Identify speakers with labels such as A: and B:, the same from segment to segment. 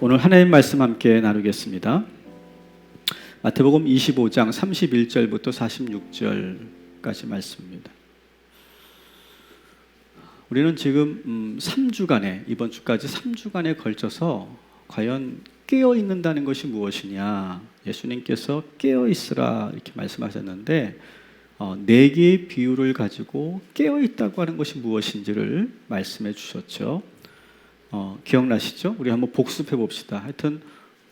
A: 오늘 하나님 말씀 함께 나누겠습니다. 마태복음 25장 31절부터 46절까지 말씀입니다. 우리는 지금 3주간에 이번 주까지 3주간에 걸쳐서 과연 깨어 있는다는 것이 무엇이냐, 예수님께서 깨어 있으라 이렇게 말씀하셨는데 4개의 비유를 가지고 깨어 있다고 하는 것이 무엇인지를 말씀해 주셨죠. 기억나시죠? 우리 한번 복습해 봅시다. 하여튼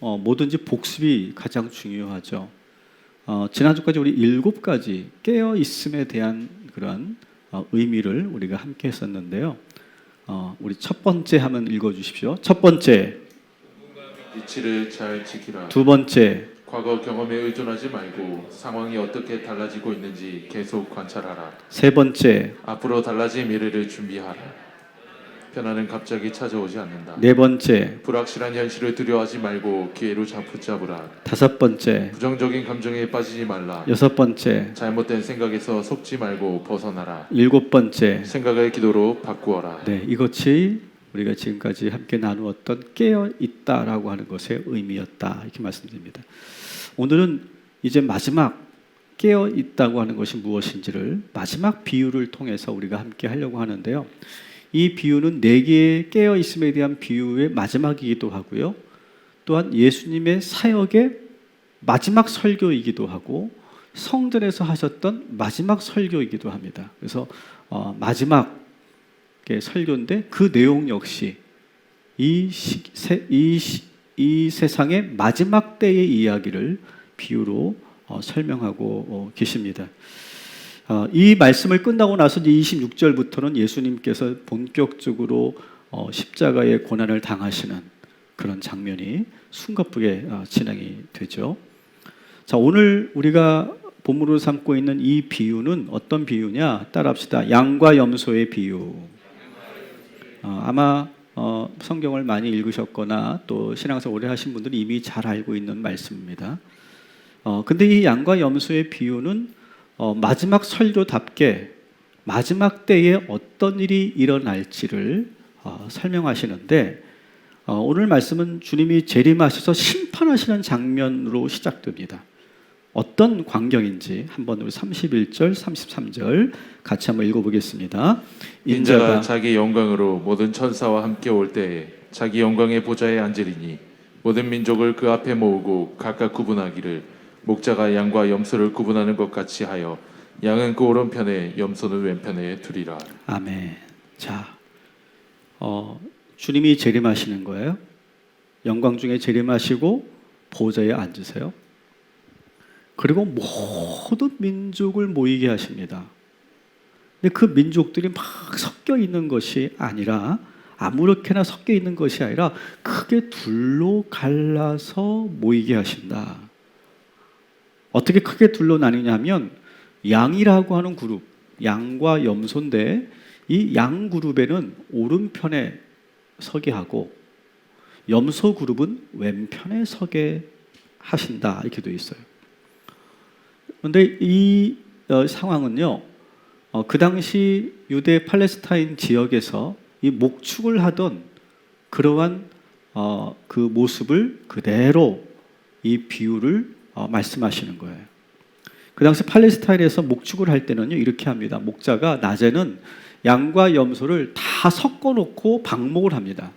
A: 뭐든지 복습이 가장 중요하죠. 지난주까지 우리 7가지 깨어 있음에 대한 그런 의미를 우리가 함께 했었는데요. 우리 첫 번째 하면 읽어 주십시오. 첫 번째,
B: 이치를 잘 지키라.
A: 두 번째,
B: 과거 경험에 의존하지 말고 상황이 어떻게 달라지고 있는지 계속 관찰하라.
A: 세 번째,
B: 앞으로 달라질 미래를 준비하라. 변화는 갑자기 찾아오지 않는다.
A: 네 번째,
B: 불확실한 현실을 두려워하지 말고 기회로 붙잡으라.
A: 다섯 번째,
B: 부정적인 감정에 빠지지 말라.
A: 여섯 번째,
B: 잘못된 생각에서 속지 말고 벗어나라.
A: 일곱 번째.
B: 생각을 기도로 바꾸어라.
A: 네, 이것이 우리가 지금까지 함께 나누었던 깨어 있다라고 하는 것의 의미였다 이렇게 말씀드립니다. 오늘은 이제 마지막 깨어 있다고 하는 것이 무엇인지를 마지막 비유를 통해서 우리가 함께 하려고 하는데요. 이 비유는 4개의 깨어 있음에 대한 비유의 마지막이기도 하고요. 또한 예수님의 사역의 마지막 설교이기도 하고 성전에서 하셨던 마지막 설교이기도 합니다. 그래서 마지막 설교인데 그 내용 역시 이 세상의 마지막 때의 이야기를 비유로 설명하고 계십니다. 이 말씀을 끝나고 나서 26절부터는 예수님께서 본격적으로 십자가의 고난을 당하시는 그런 장면이 숨가쁘게 진행이 되죠. 자, 오늘 우리가 본문으로 삼고 있는 이 비유는 어떤 비유냐? 따라합시다. 양과 염소의 비유. 아마 성경을 많이 읽으셨거나 또 신앙생활 오래 하신 분들은 이미 잘 알고 있는 말씀입니다. 근데 이 양과 염소의 비유는 마지막 설교답게 마지막 때에 어떤 일이 일어날지를 설명하시는데 오늘 말씀은 주님이 재림하셔서 심판하시는 장면으로 시작됩니다. 어떤 광경인지 한번 우리 31절, 33절 같이 한번 읽어보겠습니다.
B: 인자가 자기 영광으로 모든 천사와 함께 올 때에 자기 영광의 보좌에 앉으리니 모든 민족을 그 앞에 모으고 각각 구분하기를 목자가 양과 염소를 구분하는 것 같이 하여 양은 그 오른편에 염소는 왼편에 두리라.
A: 아멘. 자, 주님이 재림하시는 거예요. 영광 중에 재림하시고 보좌에 앉으세요. 그리고 모든 민족을 모이게 하십니다. 근데 그 민족들이 막 섞여 있는 것이 아니라 아무렇게나 섞여 있는 것이 아니라 크게 둘로 갈라서 모이게 하신다. 어떻게 크게 둘로 나뉘냐면 양이라고 하는 그룹, 양과 염소인데 이 양 그룹에는 오른편에 서게 하고 염소 그룹은 왼편에 서게 하신다 이렇게 되어 있어요. 그런데 이 상황은요, 그 당시 유대 팔레스타인 지역에서 이 목축을 하던 그러한 그 모습을 그대로 이 비유를 말씀하시는 거예요. 그 당시 팔레스타인에서 목축을 할 때는요 이렇게 합니다. 목자가 낮에는 양과 염소를 다 섞어놓고 방목을 합니다.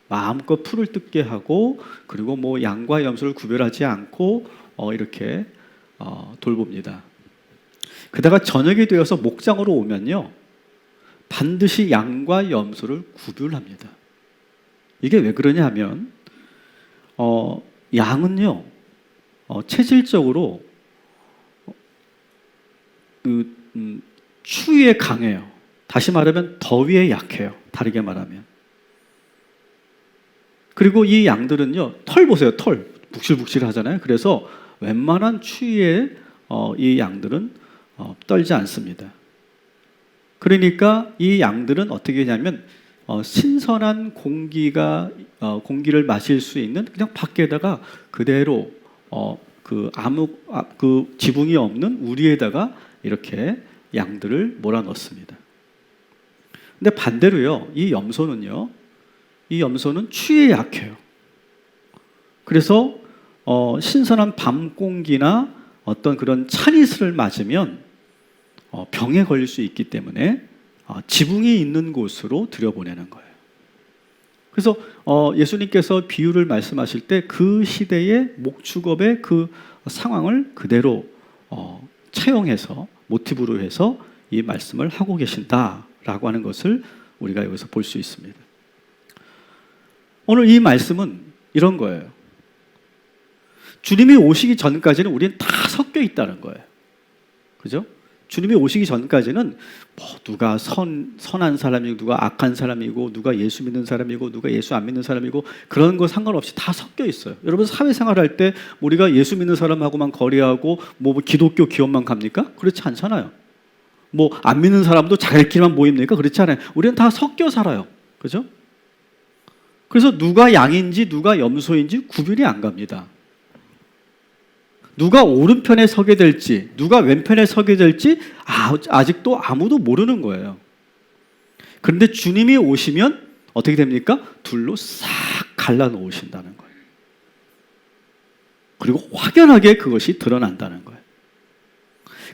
A: 마음껏 풀을 뜯게 하고 그리고 뭐 양과 염소를 구별하지 않고 이렇게 돌봅니다. 그다가 저녁이 되어서 목장으로 오면요 반드시 양과 염소를 구별합니다. 이게 왜 그러냐 하면 양은요 체질적으로 추위에 강해요. 다시 말하면 더위에 약해요. 다르게 말하면. 그리고 이 양들은요 털 보세요. 털 북실북실 하잖아요. 그래서 웬만한 추위에 이 양들은 떨지 않습니다. 그러니까 이 양들은 어떻게 하냐면 신선한 공기를 마실 수 있는 그냥 밖에다가 그대로 그 지붕이 없는 우리에다가 이렇게 양들을 몰아넣습니다. 근데 반대로요, 이 염소는 추위에 약해요. 그래서 신선한 밤 공기나 어떤 그런 찬이슬을 맞으면 병에 걸릴 수 있기 때문에 지붕이 있는 곳으로 들여보내는 거예요. 그래서 예수님께서 비유를 말씀하실 때 그 시대의 목축업의 그 상황을 그대로 차용해서 모티브로 해서 이 말씀을 하고 계신다라고 하는 것을 우리가 여기서 볼 수 있습니다. 오늘 이 말씀은 이런 거예요. 주님이 오시기 전까지는 우리는 다 섞여 있다는 거예요. 그죠? 주님이 오시기 전까지는 누가 선한 사람이고 누가 악한 사람이고 누가 예수 믿는 사람이고 누가 예수 안 믿는 사람이고 그런 거 상관없이 다 섞여 있어요. 여러분 사회생활할 때 우리가 예수 믿는 사람하고만 거래하고 기독교 기업만 갑니까? 그렇지 않잖아요. 안 믿는 사람도 자기들끼리만 모입니까? 그렇지 않아요. 우리는 다 섞여 살아요. 그죠? 그래서 누가 양인지 누가 염소인지 구별이 안 갑니다. 누가 오른편에 서게 될지 누가 왼편에 서게 될지 아직도 아무도 모르는 거예요. 그런데 주님이 오시면 어떻게 됩니까? 둘로 싹 갈라놓으신다는 거예요. 그리고 확연하게 그것이 드러난다는 거예요.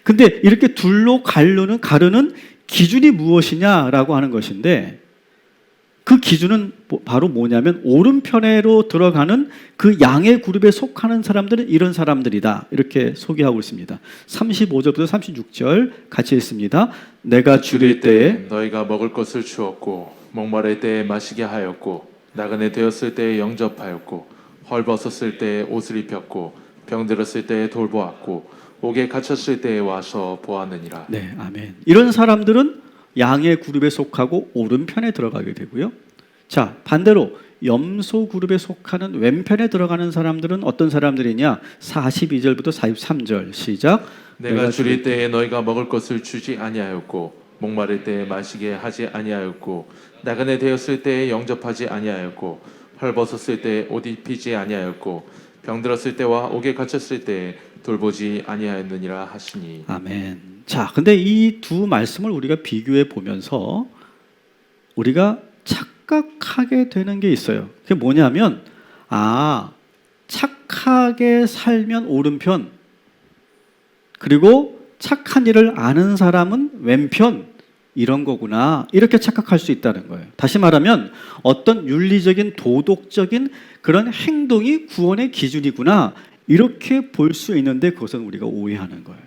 A: 근데 이렇게 둘로 가르는 기준이 무엇이냐라고 하는 것인데 그 기준은 바로 뭐냐면 오른편으로 들어가는 그 양의 그룹에 속하는 사람들은 이런 사람들이다. 이렇게 소개하고 있습니다. 35절부터 36절 같이 읽습니다. 내가 줄일 때에
B: 너희가 먹을 것을 주었고 목마를 때에 마시게 하였고 나그네 되었을 때에 영접하였고 헐벗었을 때에 옷을 입혔고 병들었을 때에 돌보았고 옥에 갇혔을 때에 와서 보았느니라.
A: 네, 아멘. 이런 사람들은 양의 그룹에 속하고 오른편에 들어가게 되고요. 자, 반대로 염소 그룹에 속하는 왼편에 들어가는 사람들은 어떤 사람들이냐? 42절부터 43절 시작.
B: 내가 줄일 때에 너희가 먹을 것을 주지 아니하였고 목마를 때에 마시게 하지 아니하였고 나그네 되었을 때에 영접하지 아니하였고 헐벗었을 때에 옷 입히지 아니하였고 병들었을 때와 옥에 갇혔을 때에 돌보지 아니하였느니라 하시니.
A: 아멘. 자, 근데 이 두 말씀을 우리가 비교해 보면서 우리가 착각하게 되는 게 있어요. 그게 뭐냐면 착하게 살면 오른편, 그리고 착한 일을 아는 사람은 왼편, 이런 거구나, 이렇게 착각할 수 있다는 거예요. 다시 말하면 어떤 윤리적인 도덕적인 그런 행동이 구원의 기준이구나, 이렇게 볼 수 있는데 그것은 우리가 오해하는 거예요.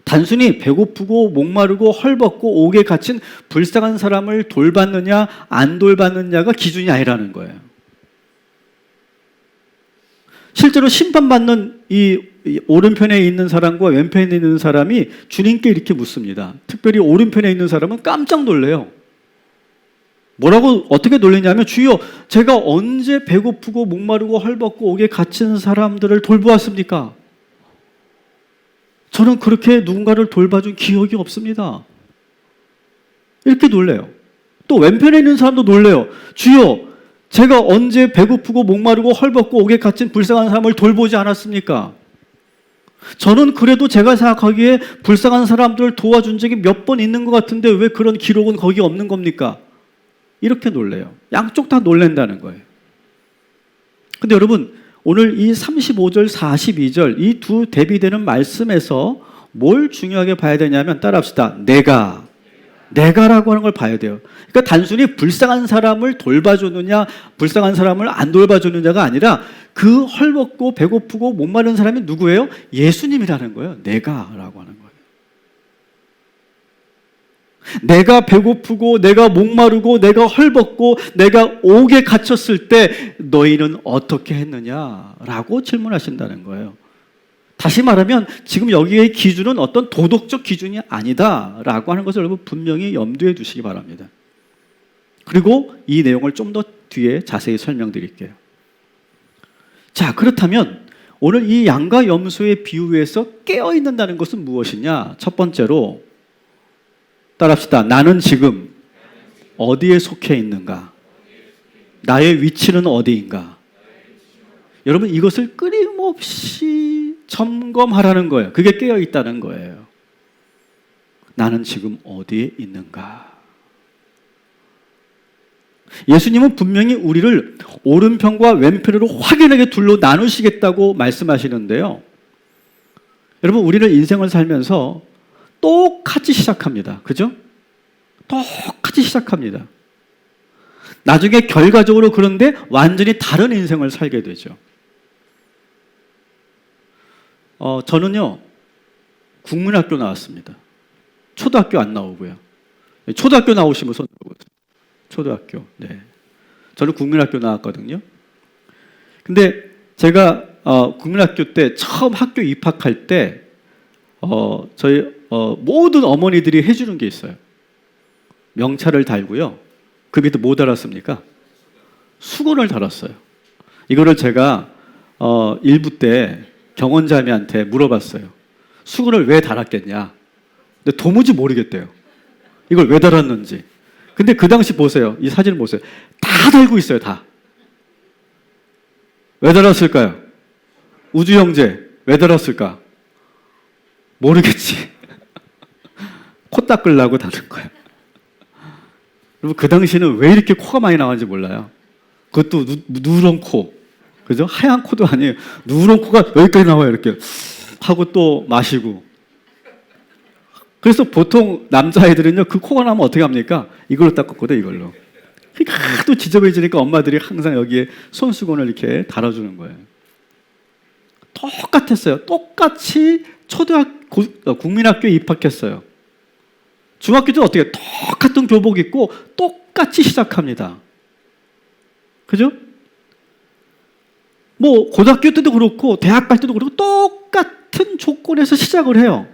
A: 단순히 배고프고 목마르고 헐벗고 옥에 갇힌 불쌍한 사람을 돌봤느냐 안 돌봤느냐가 기준이 아니라는 거예요. 실제로 심판받는 이 오른편에 있는 사람과 왼편에 있는 사람이 주님께 이렇게 묻습니다. 특별히 오른편에 있는 사람은 깜짝 놀래요. 뭐라고 어떻게 놀리냐면, 주여, 제가 언제 배고프고 목마르고 헐벗고 옥에 갇힌 사람들을 돌보았습니까? 저는 그렇게 누군가를 돌봐준 기억이 없습니다. 이렇게 놀래요. 또 왼편에 있는 사람도 놀래요. 주여, 제가 언제 배고프고 목마르고 헐벗고 옥에 갇힌 불쌍한 사람을 돌보지 않았습니까? 저는 그래도 제가 생각하기에 불쌍한 사람들을 도와준 적이 몇 번 있는 것 같은데 왜 그런 기록은 거기 없는 겁니까? 이렇게 놀래요. 양쪽 다 놀랜다는 거예요. 근데 여러분, 오늘 이 35절, 42절 이 두 대비되는 말씀에서 뭘 중요하게 봐야 되냐면, 따라합시다. 내가라고 하는 걸 봐야 돼요. 그러니까 단순히 불쌍한 사람을 돌봐주느냐 불쌍한 사람을 안 돌봐주느냐가 아니라 그 헐벗고 배고프고 목마른 사람이 누구예요? 예수님이라는 거예요. 내가라고 하는 거예요. 내가 배고프고 내가 목마르고 내가 헐벗고 내가 옥에 갇혔을 때 너희는 어떻게 했느냐라고 질문하신다는 거예요. 다시 말하면 지금 여기의 기준은 어떤 도덕적 기준이 아니다라고 하는 것을 여러분 분명히 염두에 두시기 바랍니다. 그리고 이 내용을 좀 더 뒤에 자세히 설명드릴게요. 자, 그렇다면 오늘 이 양과 염소의 비유에서 깨어있는다는 것은 무엇이냐? 첫 번째로 따라합시다. 나는 지금 어디에 속해 있는가? 나의 위치는 어디인가? 여러분, 이것을 끊임없이 점검하라는 거예요. 그게 깨어있다는 거예요. 나는 지금 어디에 있는가? 예수님은 분명히 우리를 오른편과 왼편으로 확연하게 둘로 나누시겠다고 말씀하시는데요. 여러분, 우리는 인생을 살면서 똑같이 시작합니다. 그죠? 똑같이 시작합니다. 나중에 결과적으로 그런데 완전히 다른 인생을 살게 되죠. 저는요, 국민학교 나왔습니다. 초등학교 안 나오고요. 초등학교 나오시면 손 들어보세요. 초등학교. 네. 저는 국민학교 나왔거든요. 근데 제가 국민학교 때 처음 학교 입학할 때 저희 모든 어머니들이 해주는 게 있어요. 명찰을 달고요. 그 밑에 뭐 달았습니까? 수건을 달았어요. 이거를 제가 1부 때 경원자매한테 물어봤어요. 수건을 왜 달았겠냐? 근데 도무지 모르겠대요. 이걸 왜 달았는지. 근데 그 당시 보세요. 이 사진을 보세요. 다 달고 있어요. 다. 왜 달았을까요? 우주 형제 왜 달았을까? 모르겠지. 코 닦으려고 다는 거야. 여러분, 그 당시에는 왜 이렇게 코가 많이 나왔는지 몰라요. 그것도 누런 코. 그죠? 하얀 코도 아니에요. 누런 코가 여기까지 나와요. 이렇게 하고 또 마시고. 그래서 보통 남자아이들은요, 그 코가 나면 어떻게 합니까? 이걸로 닦았거든, 이걸로. 그러니까 하도 지저분해지니까 엄마들이 항상 여기에 손수건을 이렇게 달아주는 거예요. 똑같았어요. 똑같이 국민학교에 입학했어요. 중학교 때도 어떻게 똑같은 교복 입고 똑같이 시작합니다. 그죠? 뭐 고등학교 때도 그렇고 대학 갈 때도 그렇고 똑같은 조건에서 시작을 해요.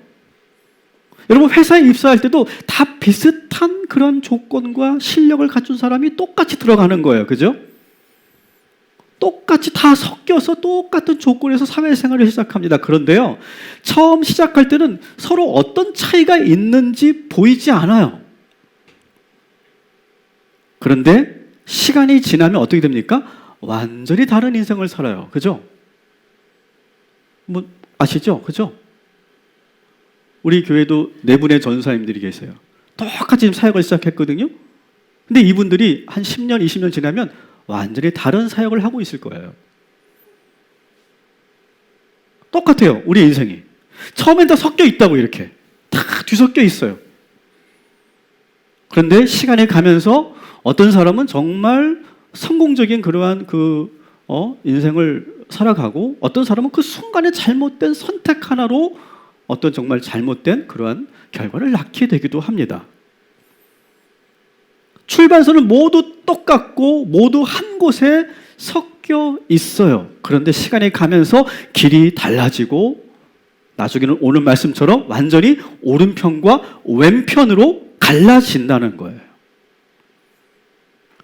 A: 여러분, 회사에 입사할 때도 다 비슷한 그런 조건과 실력을 갖춘 사람이 똑같이 들어가는 거예요. 그죠? 똑같이 다 섞여서 똑같은 조건에서 사회생활을 시작합니다. 그런데요, 처음 시작할 때는 서로 어떤 차이가 있는지 보이지 않아요. 그런데 시간이 지나면 어떻게 됩니까? 완전히 다른 인생을 살아요. 그죠? 뭐 아시죠? 그죠? 우리 교회도 4분의 전사님들이 계세요. 똑같이 지금 사역을 시작했거든요. 근데 이분들이 한 10년, 20년 지나면 완전히 다른 사역을 하고 있을 거예요. 똑같아요. 우리 인생이. 처음엔 다 섞여 있다고 이렇게. 다 뒤섞여 있어요. 그런데 시간이 가면서 어떤 사람은 정말 성공적인 그러한 인생을 살아가고, 어떤 사람은 그 순간에 잘못된 선택 하나로 어떤 정말 잘못된 그러한 결과를 낳게 되기도 합니다. 출발선은 모두 똑같고 모두 한 곳에 섞여 있어요. 그런데 시간이 가면서 길이 달라지고 나중에는 오늘 말씀처럼 완전히 오른편과 왼편으로 갈라진다는 거예요.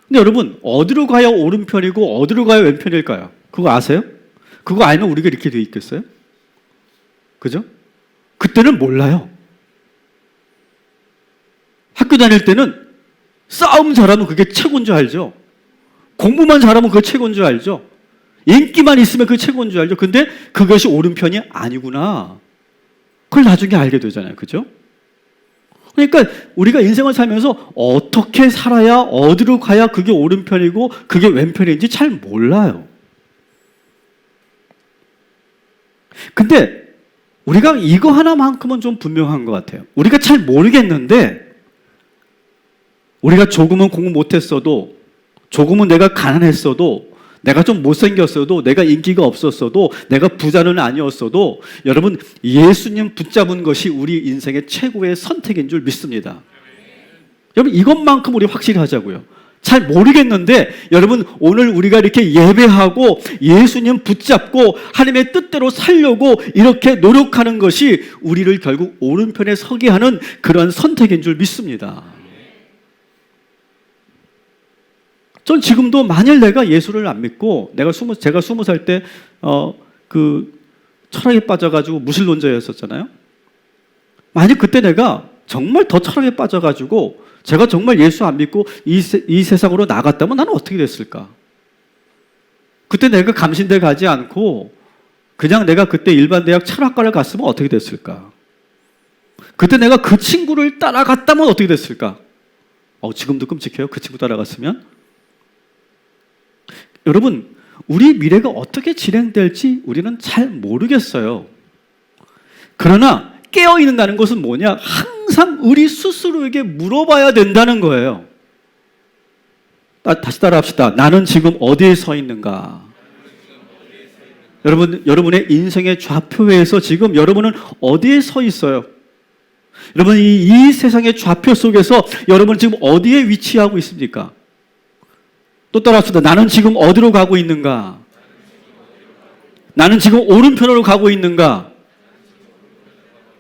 A: 근데 여러분, 어디로 가야 오른편이고 어디로 가야 왼편일까요? 그거 아세요? 그거 알면 우리가 이렇게 돼 있겠어요? 그죠? 그때는 몰라요. 학교 다닐 때는 싸움 잘하면 그게 최고인 줄 알죠? 공부만 잘하면 그게 최고인 줄 알죠? 인기만 있으면 그게 최고인 줄 알죠? 근데 그것이 오른편이 아니구나. 그걸 나중에 알게 되잖아요. 그죠? 그러니까 우리가 인생을 살면서 어떻게 살아야, 어디로 가야 그게 오른편이고 그게 왼편인지 잘 몰라요. 근데 우리가 이거 하나만큼은 좀 분명한 것 같아요. 우리가 잘 모르겠는데, 우리가 조금은 공부 못했어도, 조금은 내가 가난했어도, 내가 좀 못생겼어도, 내가 인기가 없었어도, 내가 부자는 아니었어도, 여러분, 예수님 붙잡은 것이 우리 인생의 최고의 선택인 줄 믿습니다. 여러분, 이것만큼 우리 확실히 하자고요. 잘 모르겠는데 여러분, 오늘 우리가 이렇게 예배하고 예수님 붙잡고 하나님의 뜻대로 살려고 이렇게 노력하는 것이 우리를 결국 오른편에 서게 하는 그런 선택인 줄 믿습니다. 전 지금도 만일 내가 예수를 안 믿고 제가 20살 때 철학에 빠져가지고 무신론자였었잖아요. 만약 그때 내가 정말 더 철학에 빠져가지고 제가 정말 예수 안 믿고 이 세상으로 나갔다면 나는 어떻게 됐을까? 그때 내가 감신대 가지 않고 그냥 내가 그때 일반 대학 철학과를 갔으면 어떻게 됐을까? 그때 내가 그 친구를 따라갔다면 어떻게 됐을까? 지금도 끔찍해요. 그 친구 따라갔으면 여러분, 우리 미래가 어떻게 진행될지 우리는 잘 모르겠어요. 그러나 깨어 있는다는 것은 뭐냐? 항상 우리 스스로에게 물어봐야 된다는 거예요. 다시 따라합시다. 나는 지금 어디에 서 있는가? 여러분의 인생의 좌표에서 지금 여러분은 어디에 서 있어요? 여러분, 이 세상의 좌표 속에서 여러분 지금 어디에 위치하고 있습니까? 또 따라합시다. 나는 지금 어디로 가고 있는가? 나는 지금 오른편으로 가고 있는가?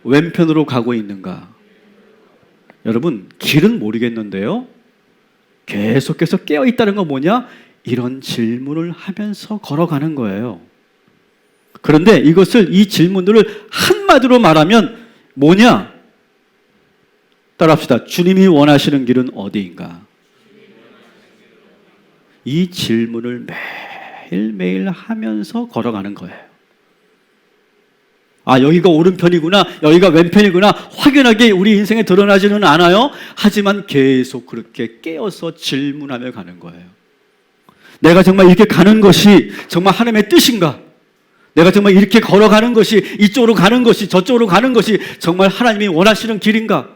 A: 왼편으로 가고 있는가? 여러분, 길은 모르겠는데요. 계속해서 깨어있다는 건 뭐냐? 이런 질문을 하면서 걸어가는 거예요. 그런데 이 질문들을 한마디로 말하면 뭐냐? 따라합시다. 주님이 원하시는 길은 어디인가? 이 질문을 매일매일 하면서 걸어가는 거예요. 아, 여기가 오른편이구나, 여기가 왼편이구나 확연하게 우리 인생에 드러나지는 않아요. 하지만 계속 그렇게 깨어서 질문하며 가는 거예요. 내가 정말 이렇게 가는 것이 정말 하나님의 뜻인가? 내가 정말 이렇게 걸어가는 것이, 이쪽으로 가는 것이, 저쪽으로 가는 것이 정말 하나님이 원하시는 길인가?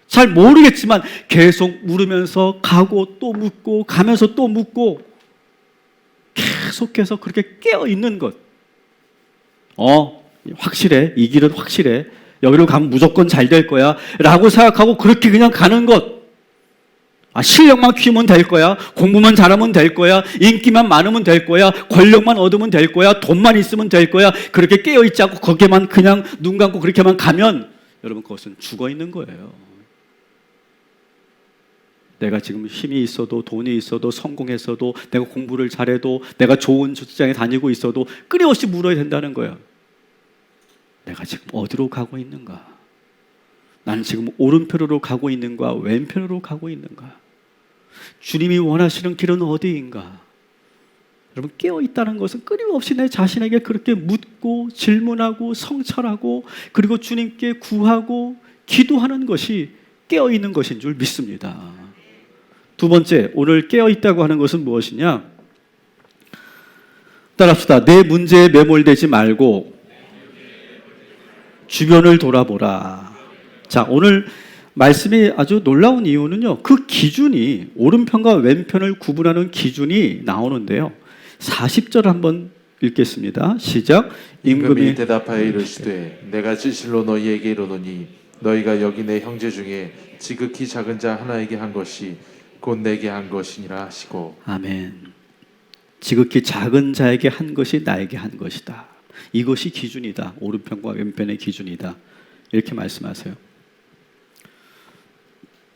A: 잘 모르겠지만 계속 물으면서 가고 또 묻고 가면서 또 묻고 계속해서 그렇게 깨어있는 것. 확실해. 이 길은 확실해. 여기로 가면 무조건 잘 될 거야 라고 생각하고 그렇게 그냥 가는 것. 실력만 키우면 될 거야. 공부만 잘하면 될 거야. 인기만 많으면 될 거야. 권력만 얻으면 될 거야. 돈만 있으면 될 거야. 그렇게 깨어있지 않고 거기에만 그냥 눈 감고 그렇게만 가면 여러분, 그것은 죽어 있는 거예요. 내가 지금 힘이 있어도, 돈이 있어도, 성공했어도, 내가 공부를 잘해도, 내가 좋은 직장에 다니고 있어도 끊임없이 물어야 된다는 거예요. 내가 지금 어디로 가고 있는가? 나는 지금 오른편으로 가고 있는가? 왼편으로 가고 있는가? 주님이 원하시는 길은 어디인가? 여러분, 깨어있다는 것은 끊임없이 내 자신에게 그렇게 묻고 질문하고 성찰하고 그리고 주님께 구하고 기도하는 것이 깨어있는 것인 줄 믿습니다. 두 번째, 오늘 깨어있다고 하는 것은 무엇이냐? 따라합시다. 내 문제에 매몰되지 말고 주변을 돌아보라. 자, 오늘 말씀이 아주 놀라운 이유는요, 그 기준이, 오른편과 왼편을 구분하는 기준이 나오는데요. 40절 한번 읽겠습니다. 시작.
B: 임금이 대답하여 이르시되 내가 진실로 너희에게 이르노니 너희가 여기 내 형제 중에 지극히 작은 자 하나에게 한 것이 곧 내게 한 것이니라 하시고.
A: 아멘. 지극히 작은 자에게 한 것이 나에게 한 것이다. 이것이 기준이다. 오른편과 왼편의 기준이다. 이렇게 말씀하세요.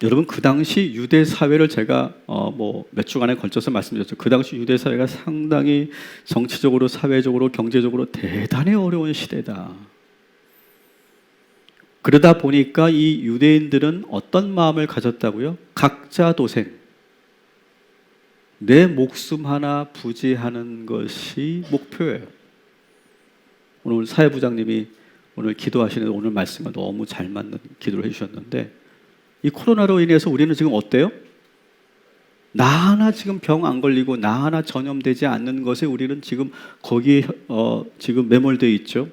A: 여러분, 그 당시 유대 사회를 제가 몇 주간에 걸쳐서 말씀드렸죠. 그 당시 유대 사회가 상당히 정치적으로, 사회적으로, 경제적으로 대단히 어려운 시대다. 그러다 보니까 이 유대인들은 어떤 마음을 가졌다고요? 각자 도생. 내 목숨 하나 부지하는 것이 목표예요. 오늘 사회부장님이 오늘 기도하시는 오늘 말씀과 너무 잘 맞는 기도를 해주셨는데, 이 코로나로 인해서 우리는 지금 어때요? 나 하나 지금 병 안 걸리고 나 하나 전염되지 않는 것에 우리는 지금 거기에 지금 매몰되어 있죠.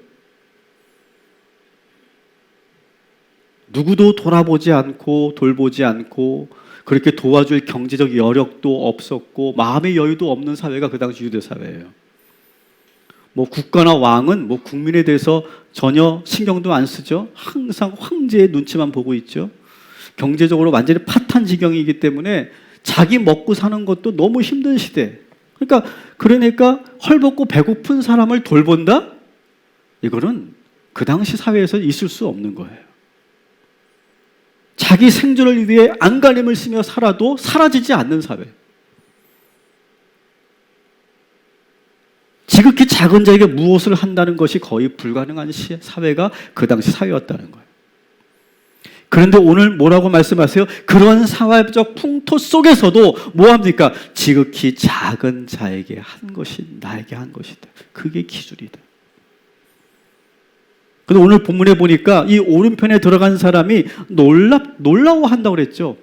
A: 누구도 돌아보지 않고 돌보지 않고 그렇게 도와줄 경제적 여력도 없었고 마음의 여유도 없는 사회가 그 당시 유대 사회예요. 국가나 왕은 국민에 대해서 전혀 신경도 안 쓰죠. 항상 황제의 눈치만 보고 있죠. 경제적으로 완전히 파탄 지경이기 때문에 자기 먹고 사는 것도 너무 힘든 시대. 그러니까 헐벗고 배고픈 사람을 돌본다? 이거는 그 당시 사회에서 있을 수 없는 거예요. 자기 생존을 위해 안간힘을 쓰며 살아도 사라지지 않는 사회. 지극히 작은 자에게 무엇을 한다는 것이 거의 불가능한 사회가 그 당시 사회였다는 거예요. 그런데 오늘 뭐라고 말씀하세요? 그런 사회적 풍토 속에서도 뭐합니까? 지극히 작은 자에게 한 것이 나에게 한 것이다. 그게 기준이다. 근데 오늘 본문에 보니까 이 오른편에 들어간 사람이 놀라워한다고 그랬죠.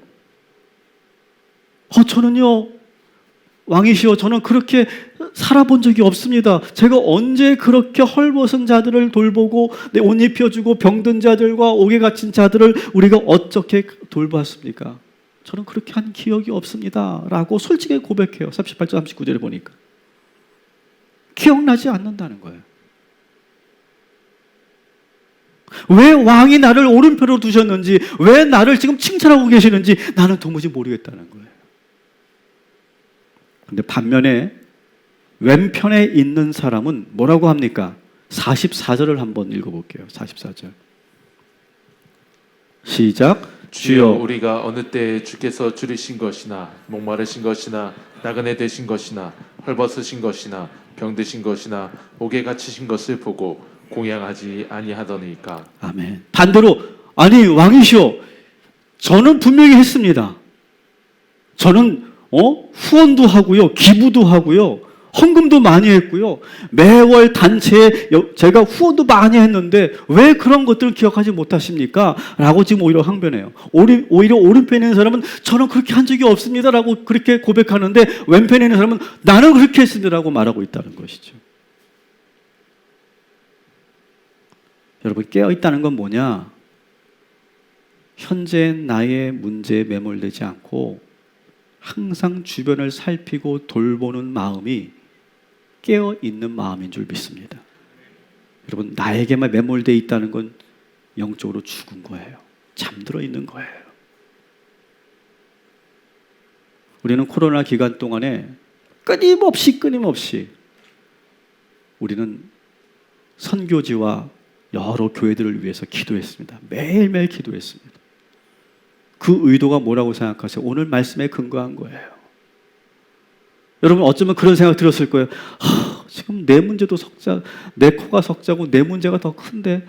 A: 저는요 왕이시여, 저는 그렇게 살아본 적이 없습니다. 제가 언제 그렇게 헐벗은 자들을 돌보고 내 옷 입혀주고 병든 자들과 옥에 갇힌 자들을 우리가 어떻게 돌보았습니까? 저는 그렇게 한 기억이 없습니다 라고 솔직히 고백해요. 38절 39절에 보니까 기억나지 않는다는 거예요. 왜 왕이 나를 오른편으로 두셨는지, 왜 나를 지금 칭찬하고 계시는지 나는 도무지 모르겠다는 거예요. 근데 반면에 왼편에 있는 사람은 뭐라고 합니까? 44절을 한번 읽어볼게요. 44절 시작.
B: 주여 우리가 어느 때에 주께서 줄이신 것이나 목마르신 것이나 나그네 되신 것이나 헐벗으신 것이나 병드신 것이나 옥에 갇히신 것을 보고 공양하지 아니하더니까.
A: 아멘. 반대로 아니 왕이시여, 저는 분명히 했습니다. 저는 후원도 하고요, 기부도 하고요, 헌금도 많이 했고요, 매월 단체에 제가 후원도 많이 했는데 왜 그런 것들을 기억하지 못하십니까? 라고 지금 오히려 항변해요. 오히려 오른편에 있는 사람은 저는 그렇게 한 적이 없습니다 라고 그렇게 고백하는데, 왼편에 있는 사람은 나는 그렇게 했습니다 라고 말하고 있다는 것이죠. 여러분, 깨어있다는 건 뭐냐? 현재 나의 문제에 매몰되지 않고 항상 주변을 살피고 돌보는 마음이 깨어있는 마음인 줄 믿습니다. 여러분, 나에게만 매몰되어 있다는 건 영적으로 죽은 거예요. 잠들어 있는 거예요. 우리는 코로나 기간 동안에 끊임없이 우리는 선교지와 여러 교회들을 위해서 기도했습니다. 매일매일 기도했습니다. 그 의도가 뭐라고 생각하세요? 오늘 말씀에 근거한 거예요. 여러분, 어쩌면 그런 생각 들었을 거예요. 지금 내 문제도 석자, 내 코가 석자고 내 문제가 더 큰데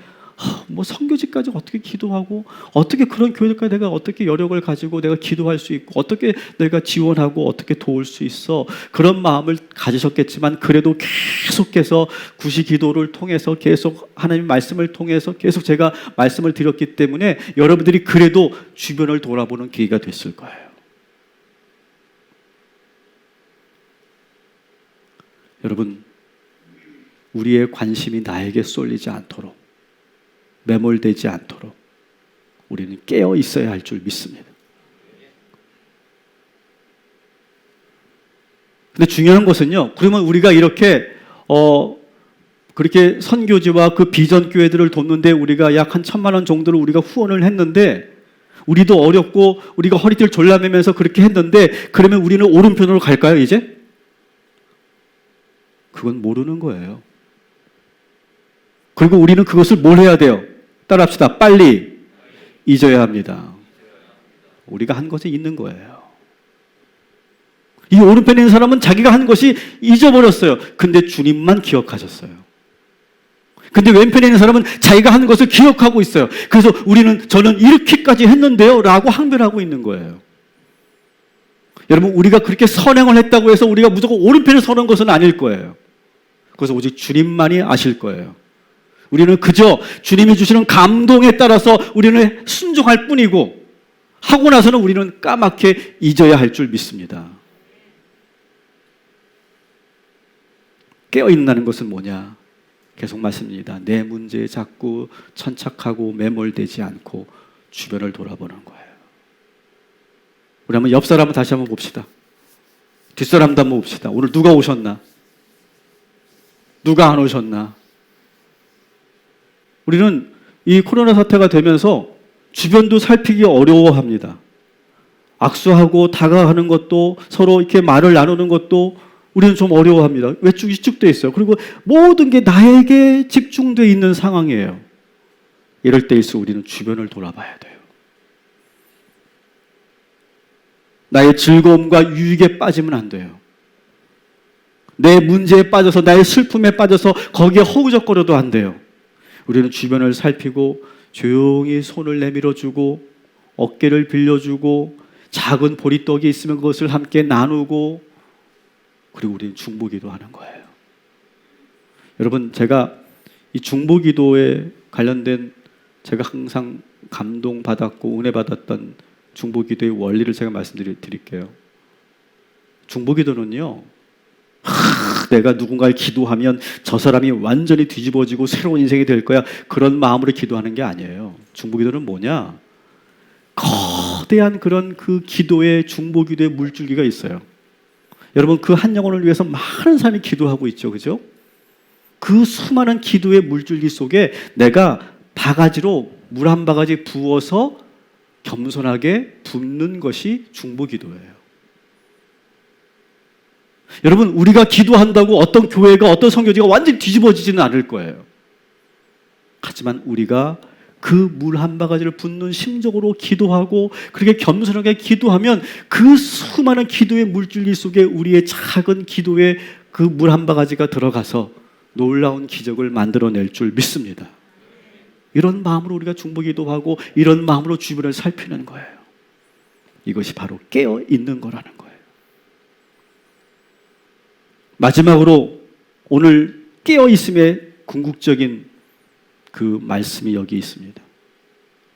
A: 뭐 선교지까지 어떻게 기도하고, 어떻게 그런 교회들까지 내가 어떻게 여력을 가지고 내가 기도할 수 있고, 어떻게 내가 지원하고 어떻게 도울 수 있어. 그런 마음을 가지셨겠지만 그래도 계속해서 구시 기도를 통해서, 계속 하나님 말씀을 통해서 계속 제가 말씀을 드렸기 때문에 여러분들이 그래도 주변을 돌아보는 기회가 됐을 거예요. 여러분, 우리의 관심이 나에게 쏠리지 않도록, 매몰되지 않도록 우리는 깨어 있어야 할 줄 믿습니다. 근데 중요한 것은요, 그러면 우리가 이렇게 그렇게 선교지와 그 비전 교회들을 돕는데 우리가 약 한 1,000만 원 정도를 우리가 후원을 했는데, 우리도 어렵고 우리가 허리띠를 졸라매면서 그렇게 했는데, 그러면 우리는 오른편으로 갈까요 이제? 그건 모르는 거예요. 그리고 우리는 그것을 뭘 해야 돼요? 따라합시다. 빨리 잊어야 합니다. 우리가 한 것이 있는 거예요. 이 오른편에 있는 사람은 자기가 한 것이 잊어버렸어요. 근데 주님만 기억하셨어요. 근데 왼편에 있는 사람은 자기가 한 것을 기억하고 있어요. 그래서 저는 이렇게까지 했는데요 라고 항변하고 있는 거예요. 여러분, 우리가 그렇게 선행을 했다고 해서 우리가 무조건 오른편에 서는 것은 아닐 거예요. 그것은 오직 주님만이 아실 거예요. 우리는 그저 주님이 주시는 감동에 따라서 우리는 순종할 뿐이고, 하고 나서는 우리는 까맣게 잊어야 할 줄 믿습니다. 깨어있다는 것은 뭐냐? 계속 말씀입니다. 내 문제에 자꾸 천착하고 매몰되지 않고 주변을 돌아보는 거예요. 우리 한번 옆 사람을 다시 한번 봅시다. 뒷사람도 한번 봅시다. 오늘 누가 오셨나? 누가 안 오셨나? 우리는 이 코로나 사태가 되면서 주변도 살피기 어려워합니다. 악수하고 다가가는 것도, 서로 이렇게 말을 나누는 것도 우리는 좀 어려워합니다. 위축돼 있어요. 그리고 모든 게 나에게 집중돼 있는 상황이에요. 이럴 때일수록 우리는 주변을 돌아봐야 돼요. 나의 즐거움과 유익에 빠지면 안 돼요. 내 문제에 빠져서, 나의 슬픔에 빠져서 거기에 허우적거려도 안 돼요. 우리는 주변을 살피고 조용히 손을 내밀어주고 어깨를 빌려주고 작은 보리떡이 있으면 그것을 함께 나누고, 그리고 우리는 중보기도 하는 거예요. 여러분, 제가 이 중보기도에 관련된, 제가 항상 감동받았고 은혜 받았던 중보기도의 원리를 제가 말씀드릴게요. 중보기도는요, 내가 누군가를 기도하면 저 사람이 완전히 뒤집어지고 새로운 인생이 될 거야, 그런 마음으로 기도하는 게 아니에요. 중보기도는 뭐냐? 거대한 그런 그 기도의 중보기도의 물줄기가 있어요. 여러분, 그 한 영혼을 위해서 많은 사람이 기도하고 있죠, 그죠? 그 수많은 기도의 물줄기 속에 내가 바가지로 물 한 바가지 부어서 겸손하게 붓는 것이 중보기도예요. 여러분, 우리가 기도한다고 어떤 교회가, 어떤 선교지가 완전히 뒤집어지지는 않을 거예요. 하지만 우리가 그 물 한 바가지를 붓는 심적으로 기도하고 그렇게 겸손하게 기도하면 그 수많은 기도의 물줄기 속에 우리의 작은 기도의 그 물 한 바가지가 들어가서 놀라운 기적을 만들어낼 줄 믿습니다. 이런 마음으로 우리가 중보기도하고 이런 마음으로 주변을 살피는 거예요. 이것이 바로 깨어 있는 거라는 거예요. 마지막으로 오늘 깨어 있음의 궁극적인 그 말씀이 여기 있습니다.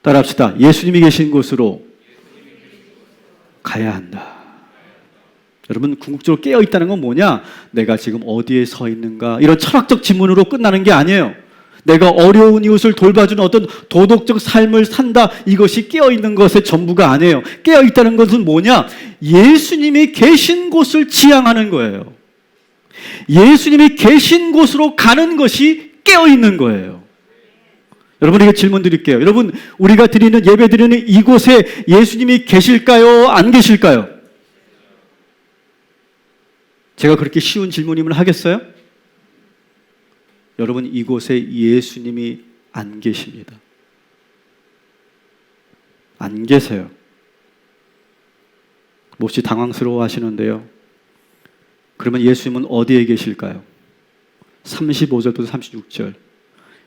A: 따라합시다. 예수님이 계신 곳으로 가야 한다. 여러분, 궁극적으로 깨어 있다는 건 뭐냐? 내가 지금 어디에 서 있는가? 이런 철학적 질문으로 끝나는 게 아니에요. 내가 어려운 이웃을 돌봐주는 어떤 도덕적 삶을 산다, 이것이 깨어있는 것의 전부가 아니에요. 깨어있다는 것은 뭐냐? 예수님이 계신 곳을 지향하는 거예요. 예수님이 계신 곳으로 가는 것이 깨어있는 거예요. 여러분에게 질문 드릴게요. 여러분, 우리가 드리는, 예배 드리는 이곳에 예수님이 계실까요? 안 계실까요? 제가 그렇게 쉬운 질문임을 하겠어요? 여러분, 이곳에 예수님이 안 계십니다. 안 계세요. 몹시 당황스러워 하시는데요. 그러면 예수님은 어디에 계실까요? 35절부터 36절.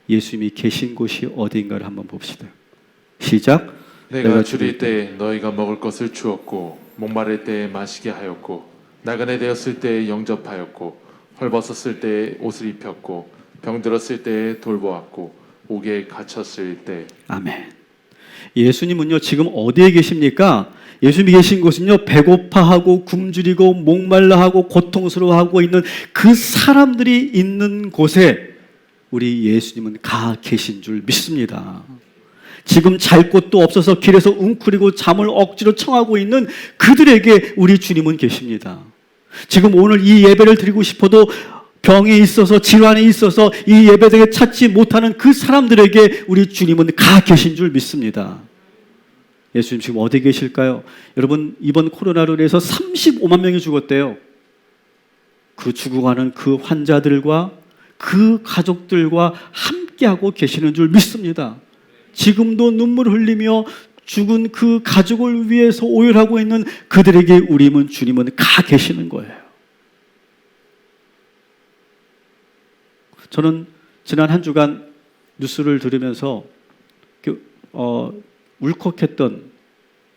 A: 예수님이 계신 곳이 어디인가를 한번 봅시다. 시작.
B: 내가 줄일 때에 너희가 먹을 것을 주었고, 목마를 때에 마시게 하였고, 나그네 되었을 때에 영접하였고, 헐벗었을 때에 옷을 입혔고, 병들었을 때에 돌보았고, 옥에 갇혔을 때.
A: 아멘. 예수님은요, 지금 어디에 계십니까? 예수님이 계신 곳은요, 배고파하고 굶주리고 목말라하고 고통스러워하고 있는 그 사람들이 있는 곳에 우리 예수님은 가 계신 줄 믿습니다. 지금 잘 곳도 없어서 길에서 웅크리고 잠을 억지로 청하고 있는 그들에게 우리 주님은 계십니다. 지금 오늘 이 예배를 드리고 싶어도 병이 있어서, 질환이 있어서 이 예배당에 찾지 못하는 그 사람들에게 우리 주님은 가 계신 줄 믿습니다. 예수님 지금 어디 계실까요? 여러분, 이번 코로나로 인해서 35만 명이 죽었대요. 그 죽어가는 그 환자들과 그 가족들과 함께하고 계시는 줄 믿습니다. 지금도 눈물 흘리며 죽은 그 가족을 위해서 오열하고 있는 그들에게 우리는, 주님은 가 계시는 거예요. 저는 지난 한 주간 뉴스를 들으면서 울컥했던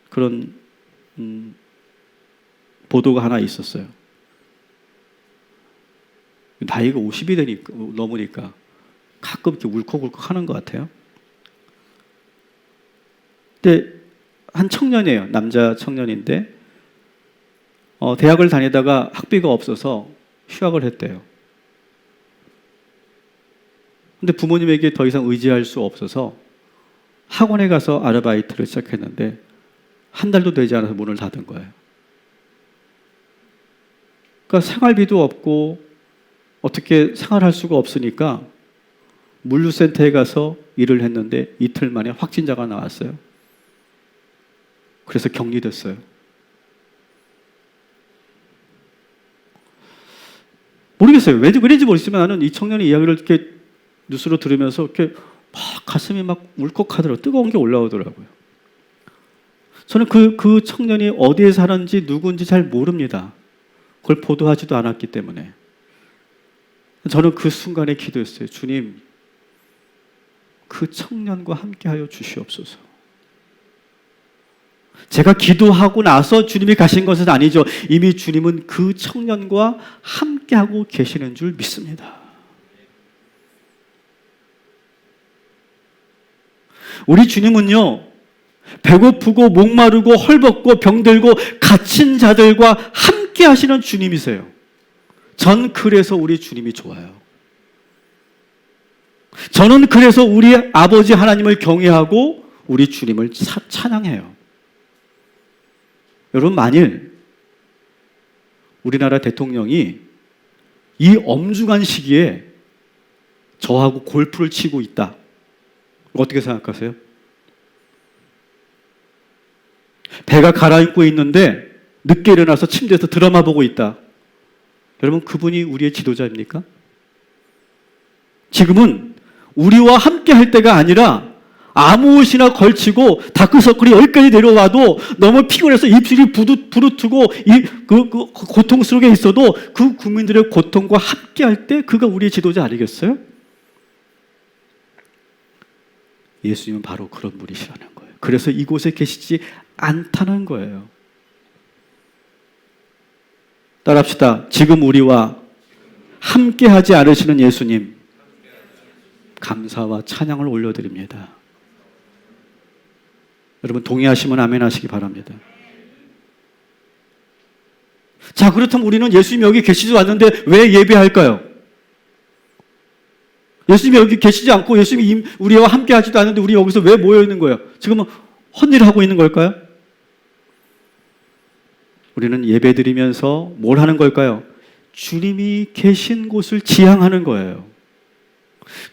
A: 그런 보도가 하나 있었어요. 나이가 50이 넘으니까 가끔 이렇게 울컥울컥 하는 것 같아요. 근데 한 청년이에요. 남자 청년인데 대학을 다니다가 학비가 없어서 휴학을 했대요. 근데 부모님에게 더 이상 의지할 수 없어서 학원에 가서 아르바이트를 시작했는데 한 달도 되지 않아서 문을 닫은 거예요. 그러니까 생활비도 없고 어떻게 생활할 수가 없으니까 물류센터에 가서 일을 했는데 이틀 만에 확진자가 나왔어요. 그래서 격리됐어요. 모르겠어요. 왠지 모르겠지만 나는 이 청년의 이야기를 이렇게 뉴스로 들으면서 이렇게 막 가슴이 막 울컥하더라고요. 뜨거운 게 올라오더라고요. 저는 그 청년이 어디에 사는지 누구인지 잘 모릅니다. 그걸 보도하지도 않았기 때문에. 저는 그 순간에 기도했어요. 주님, 그 청년과 함께하여 주시옵소서. 제가 기도하고 나서 주님이 가신 것은 아니죠. 이미 주님은 그 청년과 함께하고 계시는 줄 믿습니다. 우리 주님은요, 배고프고 목마르고 헐벗고 병들고 갇힌 자들과 함께 함께 하시는 주님이세요. 전 그래서 우리 주님이 좋아요. 저는 그래서 우리 아버지 하나님을 경외하고 우리 주님을 찬양해요. 여러분, 만일 우리나라 대통령이 이 엄중한 시기에 저하고 골프를 치고 있다, 어떻게 생각하세요? 배가 가라앉고 있는데 늦게 일어나서 침대에서 드라마 보고 있다. 여러분, 그분이 우리의 지도자입니까? 지금은 우리와 함께 할 때가 아니라 아무 옷이나 걸치고 다크서클이 여기까지 내려와도 너무 피곤해서 입술이 부르트고 그 고통 속에 있어도 그 국민들의 고통과 함께 할 때 그가 우리의 지도자 아니겠어요? 예수님은 바로 그런 분이시라는 거예요. 그래서 이곳에 계시지 않다는 거예요. 따라합시다. 지금 우리와 함께 하지 않으시는 예수님, 감사와 찬양을 올려드립니다. 여러분, 동의하시면 아멘 하시기 바랍니다. 자, 그렇다면 우리는 예수님이 여기 계시지 않는데 왜 예배할까요? 예수님이 여기 계시지 않고 예수님이 우리와 함께 하지도 않는데 우리 여기서 왜 모여 있는 거예요? 지금은 헛일을 하고 있는 걸까요? 우리는 예배드리면서 뭘 하는 걸까요? 주님이 계신 곳을 지향하는 거예요.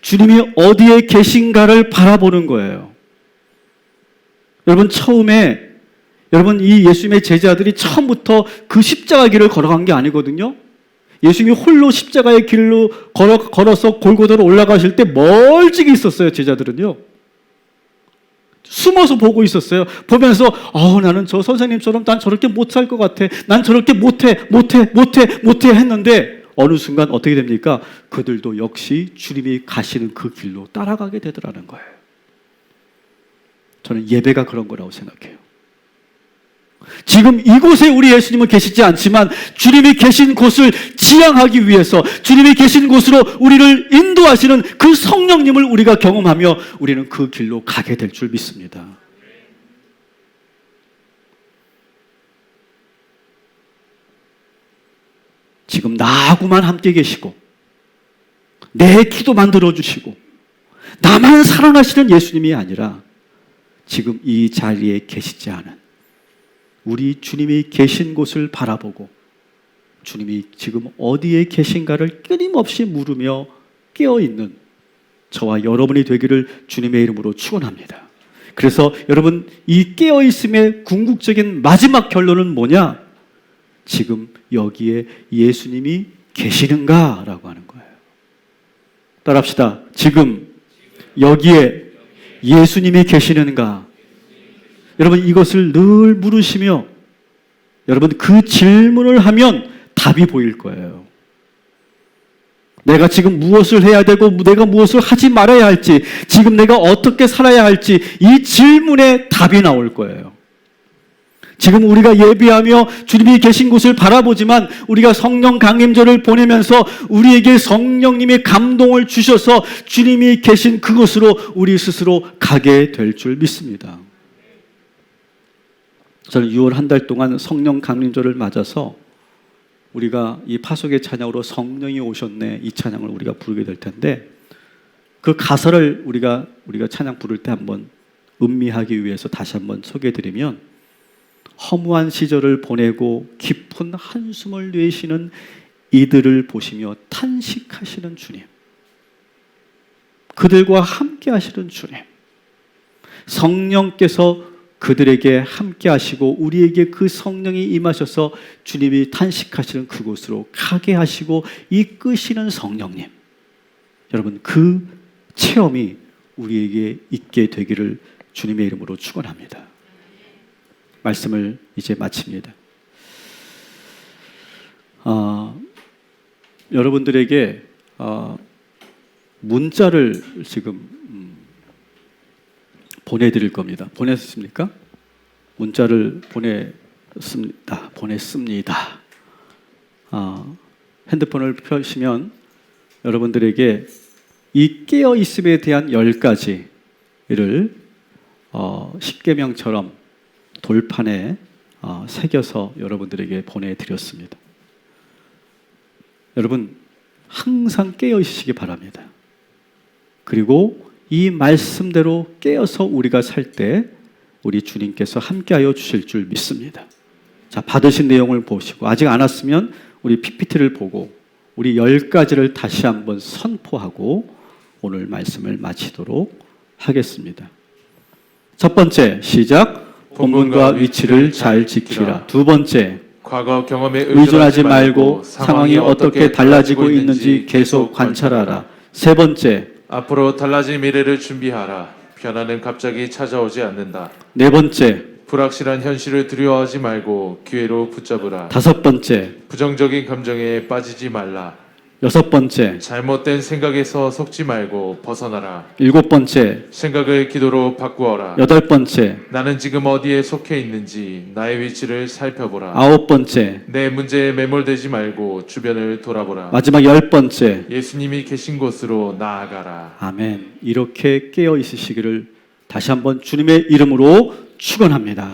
A: 주님이 어디에 계신가를 바라보는 거예요. 여러분, 처음에 이 예수님의 제자들이 처음부터 그 십자가 길을 걸어간 게 아니거든요. 예수님이 홀로 십자가의 길로 걸어서 골고다로 올라가실 때 멀찍이 있었어요. 제자들은요. 숨어서 보고 있었어요. 보면서 나는 저 선생님처럼 난 저렇게 못 살 것 같아. 난 저렇게 못해 했는데 어느 순간 어떻게 됩니까? 그들도 역시 주님이 가시는 그 길로 따라가게 되더라는 거예요. 저는 예배가 그런 거라고 생각해요. 지금 이곳에 우리 예수님은 계시지 않지만 주님이 계신 곳을 지향하기 위해서 주님이 계신 곳으로 우리를 인도하시는 그 성령님을 우리가 경험하며 우리는 그 길로 가게 될 줄 믿습니다. 지금 나하고만 함께 계시고 내 기도만 들어주시고 나만 사랑하시는 예수님이 아니라 지금 이 자리에 계시지 않은 우리 주님이 계신 곳을 바라보고 주님이 지금 어디에 계신가를 끊임없이 물으며 깨어있는 저와 여러분이 되기를 주님의 이름으로 축원합니다. 그래서 여러분, 이 깨어있음의 궁극적인 마지막 결론은 뭐냐? 지금 여기에 예수님이 계시는가라고 하는 거예요. 따라합시다. 지금 여기에 예수님이 계시는가? 여러분, 이것을 늘 물으시며 여러분, 그 질문을 하면 답이 보일 거예요. 내가 지금 무엇을 해야 되고 내가 무엇을 하지 말아야 할지, 지금 내가 어떻게 살아야 할지 이 질문에 답이 나올 거예요. 지금 우리가 예배하며 주님이 계신 곳을 바라보지만 우리가 성령 강림절을 보내면서 우리에게 성령님의 감동을 주셔서 주님이 계신 그곳으로 우리 스스로 가게 될 줄 믿습니다. 저는 6월 한 달 동안 성령 강림절을 맞아서 우리가 이 파송의 찬양으로 성령이 오셨네, 이 찬양을 우리가 부르게 될 텐데 그 가사를 우리가 찬양 부를 때 한번 음미하기 위해서 다시 한번 소개해드리면, 허무한 시절을 보내고 깊은 한숨을 내쉬는 이들을 보시며 탄식하시는 주님, 그들과 함께 하시는 주님, 성령께서 그들에게 함께 하시고 우리에게 그 성령이 임하셔서 주님이 탄식하시는 그곳으로 가게 하시고 이끄시는 성령님, 여러분, 그 체험이 우리에게 있게 되기를 주님의 이름으로 축원합니다. 말씀을 이제 마칩니다. 여러분들에게 문자를 지금 보내드릴 겁니다. 보냈습니까? 문자를 보냈습니다. 핸드폰을 펴시면 여러분들에게 이 깨어있음에 대한 10가지를 십계명처럼 돌판에 새겨서 여러분들에게 보내드렸습니다. 여러분 항상 깨어 있으시기 바랍니다. 그리고 이 말씀대로 깨어서 우리가 살 때 우리 주님께서 함께하여 주실 줄 믿습니다. 자, 받으신 내용을 보시고 아직 안 왔으면 우리 PPT를 보고 우리 10가지를 다시 한번 선포하고 오늘 말씀을 마치도록 하겠습니다. 첫 번째, 시작. 본분과 위치를 잘 지키라. 두 번째,
B: 과거 경험에
A: 의존하지 말고 상황이 어떻게 달라지고 있는지 계속 관찰하라. 세 번째,
B: 앞으로 달라질 미래를 준비하라. 변화는 갑자기 찾아오지 않는다.
A: 네 번째,
B: 불확실한 현실을 두려워하지 말고 기회로 붙잡으라.
A: 다섯 번째,
B: 부정적인 감정에 빠지지 말라.
A: 여섯 번째,
B: 잘못된 생각에서 속지 말고 벗어나라.
A: 일곱 번째,
B: 생각을 기도로 바꾸어라.
A: 여덟 번째,
B: 나는 지금 어디에 속해 있는지 나의 위치를 살펴보라.
A: 아홉 번째,
B: 내 문제에 매몰되지 말고 주변을 돌아보라.
A: 마지막 열 번째.
B: 예수님이 계신 곳으로 나아가라.
A: 아멘. 이렇게 깨어 있으시기를 다시 한번 주님의 이름으로 축원합니다.